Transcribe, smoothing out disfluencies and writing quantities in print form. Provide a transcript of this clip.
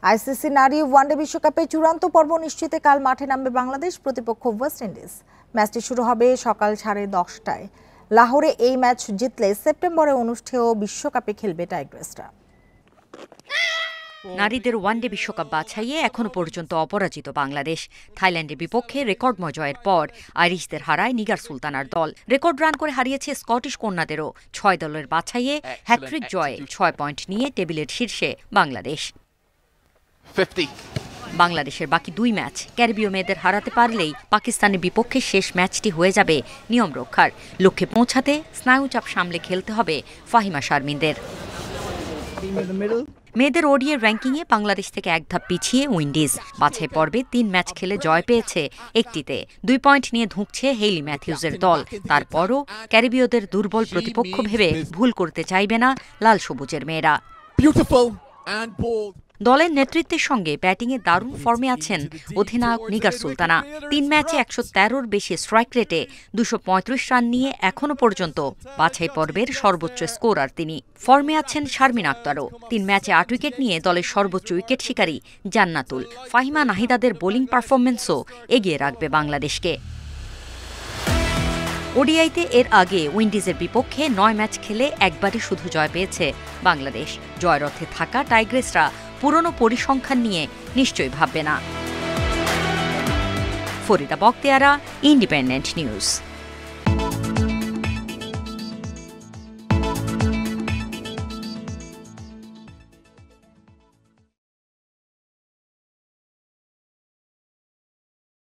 ICC নারী one day বিশ্বকাপে চূড়ান্ত পর্ব নিশ্চিতে কাল মাঠে নামবে বাংলাদেশ, প্রতিপক্ষ ওয়েস্ট ইন্ডিজ। ম্যাচটি শুরু হবে সকাল 10:30টায়। লাহোরে এই ম্যাচ জিতলে সেপ্টেম্বরে অনুষ্ঠেয় বিশ্বকাপে খেলবে টাইগ্রেসরা। নারীদের ওয়ানডে বিশ্বকাপ বাছাইয়ে এখনো পর্যন্ত অপরাজিত বাংলাদেশ। থাইল্যান্ডের বিপক্ষে রেকর্ডময় জয়ের পর আইরিশদের হারায় নিগার সুলতানার দল। রেকর্ড রান করে হারিয়েছে স্কটিশ কন্যাদেরও। 6 দলের বাছাইয়ে হ্যাট্রিক জয়ে 6 পয়েন্ট নিয়ে টেবিলের শীর্ষে বাংলাদেশ। বাংলাদেশের বাকি 2 ম্যাচ ক্যারিবীয় মেয়েদের হারাতে পারলেই পাকিস্তানের বিপক্ষে শেষ ম্যাচটি হয়ে যাবে নিয়ম রক্ষার। লক্ষ্যে পৌঁছাতে স্নায়ুচাপ সামলে খেলতে হবে ফাহিমা শারমিনদের। মেয়েদের ওডিআই র্যাঙ্কিংয়ে বাংলাদেশ থেকে এক ধাপ পিছিয়ে উইন্ডিজ। বাছাই পর্বে 3 ম্যাচ খেলে জয় পেয়েছে একটিতে। 2 পয়েন্ট নিয়ে ধুঁকছে হেইলি ম্যাথিউজের দল। তারপরও ক্যারিবীয়দের দুর্বল প্রতিপক্ষ ভেবে ভুল করতে চাইবে না লাল সবুজের মেয়েরা। দলের নেতৃত্বের সঙ্গে ব্যাটিংয়ে দারুণ ফর্মে আছেন অধিনায়ক নিগার সুলতানা। 3 ম্যাচে 113-র বেশি স্ট্রাইক রেটে 235 রান নিয়ে এখনো পর্যন্ত বাছাই পর্বের সর্বোচ্চ স্কোরার তিনি। ফর্মে আছেন শারমিন আক্তারও। 3 ম্যাচে 8 উইকেট নিয়ে দলের সর্বোচ্চ উইকেট শিকারী জান্নাতুল। ফাহিমা নাহিদাদের বোলিং পারফরম্যান্সও এগিয়ে রাখবে বাংলাদেশকে। ওডিআইতে এর আগে উইন্ডিজের বিপক্ষে 9 ম্যাচ খেলে একবারই শুধু জয় পেয়েছে বাংলাদেশ। জয়রথে থাকা টাইগ্রেসরা পুরনো পরিসংখ্যান নিয়ে নিশ্চয়ই ভাববে না। Farida Bakhtiyara, independent news.